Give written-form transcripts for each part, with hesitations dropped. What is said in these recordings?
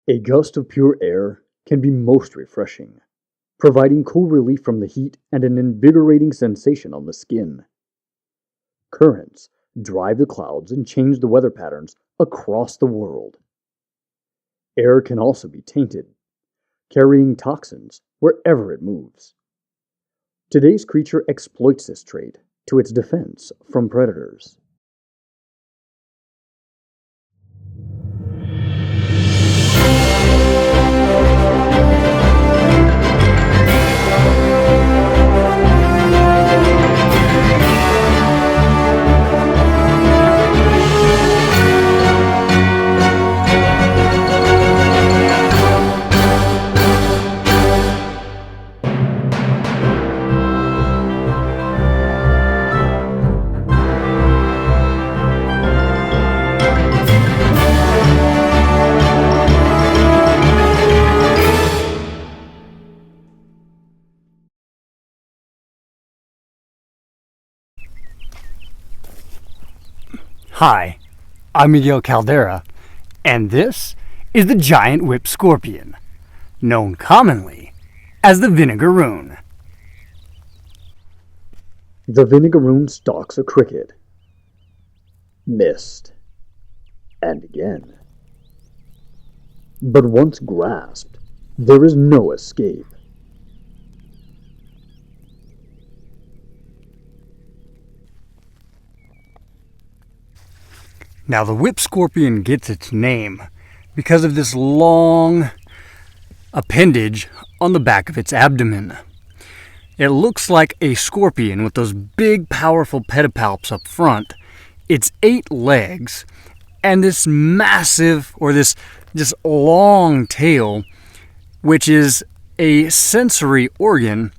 A gust of pure air can be most refreshing, providing cool relief from the heat and an invigorating sensation on the skin. Currents drive the clouds and change the weather patterns across the world. Air can also be tainted, carrying toxins wherever it moves. Today's creature exploits this trait to its defense from predators. Hi, I'm Miguel Caldera, and this is the giant whip scorpion, known commonly as the Vinegaroon. The Vinegaroon stalks a cricket. Missed. And again. But once grasped, there is no escape. Now, the whip scorpion gets its name because of this long appendage on the back of its abdomen. It looks like a scorpion with those big, powerful pedipalps up front. Its 8 legs and this massive, or this just long tail, which is a sensory organ,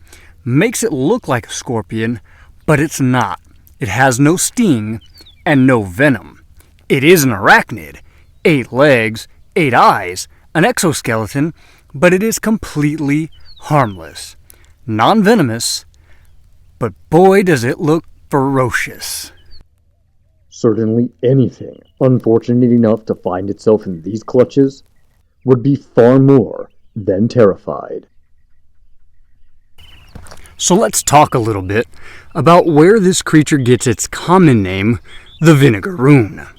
makes it look like a scorpion, but it's not. It has no sting and no venom. It is an arachnid, 8 legs, 8 eyes, an exoskeleton, but it is completely harmless, non-venomous, but boy does it look ferocious. Certainly anything unfortunate enough to find itself in these clutches would be far more than terrified. So let's talk a little bit about where this creature gets its common name, the Vinegaroon.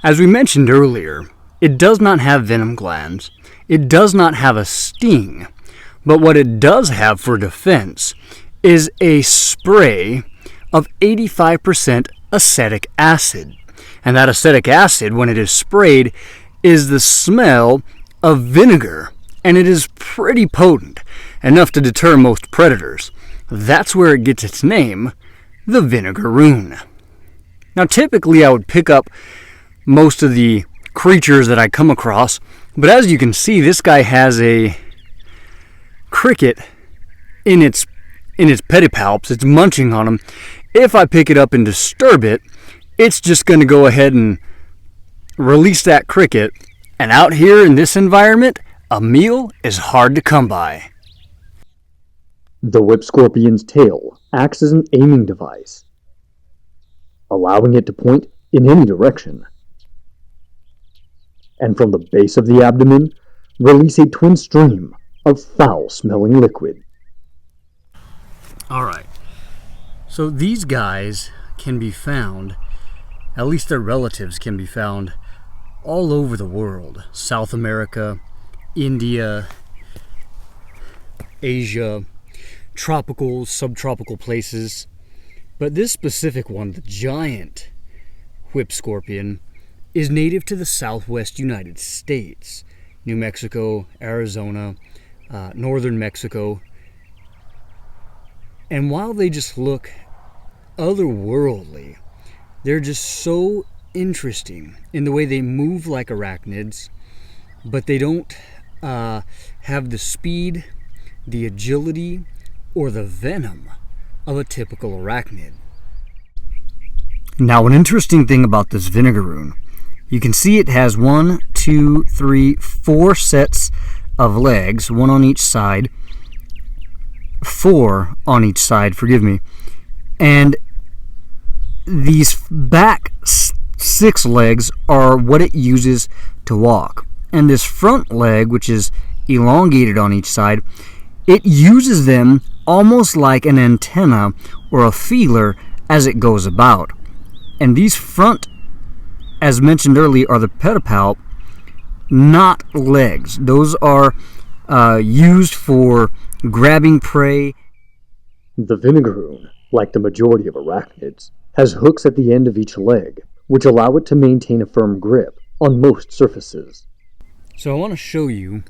As we mentioned earlier, it does not have venom glands, it does not have a sting, but what it does have for defense is a spray of 85% acetic acid. And that acetic acid, when it is sprayed, is the smell of vinegar, and it is pretty potent, enough to deter most predators. That's where it gets its name, the Vinegaroon. Now, typically I would pick up most of the creatures that I come across, but as you can see, this guy has a cricket in its pedipalps. It's munching on them. If I pick it up and disturb it, it's just going to go ahead and release that cricket, and out here in this environment, a meal is hard to come by. The whip scorpion's tail acts as an aiming device, allowing it to point in any direction. And from the base of the abdomen, release a twin stream of foul-smelling liquid. Alright, so these guys can be found, at least their relatives can be found, all over the world. South America, India, Asia, tropical, subtropical places. But this specific one, the giant whip scorpion, is native to the southwest United States, New Mexico, Arizona, northern Mexico. And while they just look otherworldly, they're just so interesting in the way they move like arachnids, but they don't have the speed, the agility, or the venom of a typical arachnid. Now, an interesting thing about this Vinegaroon, you can see it has 4 sets of legs, 1 on each side, 4 on each side, forgive me, and these back 6 legs are what it uses to walk. And this front leg, which is elongated on each side, it uses them almost like an antenna or a feeler as it goes about. And these front, as mentioned earlier, are the pedipalp, not legs. Those are used for grabbing prey. The Vinegaroon, like the majority of arachnids, has hooks at the end of each leg, which allow it to maintain a firm grip on most surfaces. So I want to show you,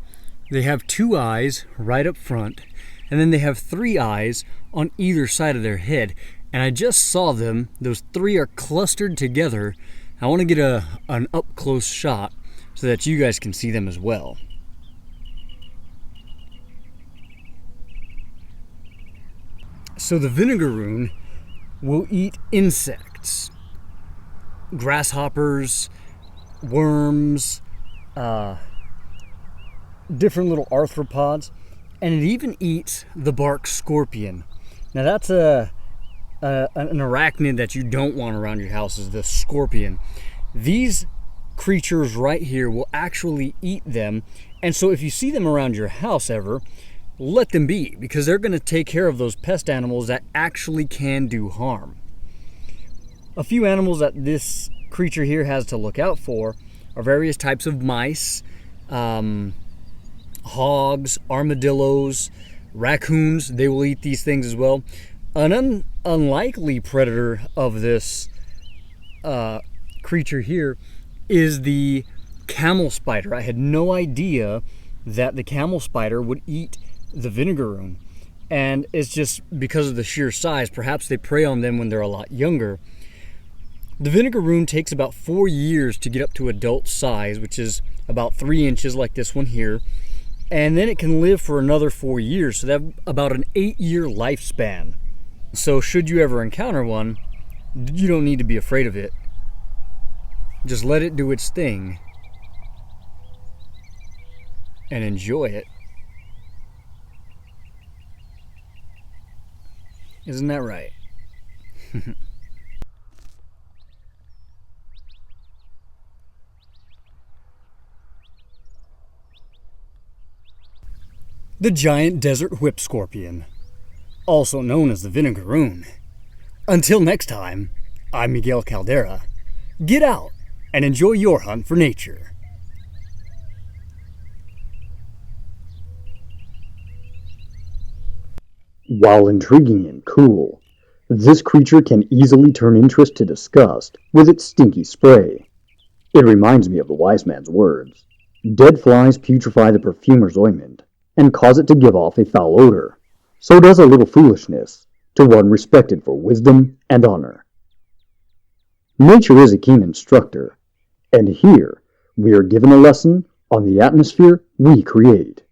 they have 2 eyes right up front, and then they have 3 eyes on either side of their head. And I just saw them, those 3 are clustered together. I want to get an up-close shot so that you guys can see them as well. So the Vinegaroon will eat insects, grasshoppers, worms, different little arthropods, and it even eats the bark scorpion. Now that's an arachnid that you don't want around your house, is the scorpion. These creatures right here will actually eat them, and so if you see them around your house ever, let them be, because they're going to take care of those pest animals that actually can do harm. A few animals that this creature here has to look out for are various types of mice, hogs, armadillos, raccoons. They will eat these things as well. An unlikely predator of this creature here is the camel spider. I had no idea that the camel spider would eat the Vinegaroon, and it's just because of the sheer size. Perhaps they prey on them when they're a lot younger. The Vinegaroon takes about 4 years to get up to adult size, which is about 3 inches like this one here, and then it can live for another 4 years, so they have about an 8-year lifespan. So should you ever encounter one, you don't need to be afraid of it. Just let it do its thing and enjoy it. Isn't that right? The giant desert whip scorpion, also known as the Vinegaroon. Until next time, I'm Miguel Caldera. Get out and enjoy your hunt for nature. While intriguing and cool, this creature can easily turn interest to disgust with its stinky spray. It reminds me of the wise man's words: dead flies putrefy the perfumer's ointment and cause it to give off a foul odor. So does a little foolishness to one respected for wisdom and honor. Nature is a keen instructor, and here we are given a lesson on the atmosphere we create.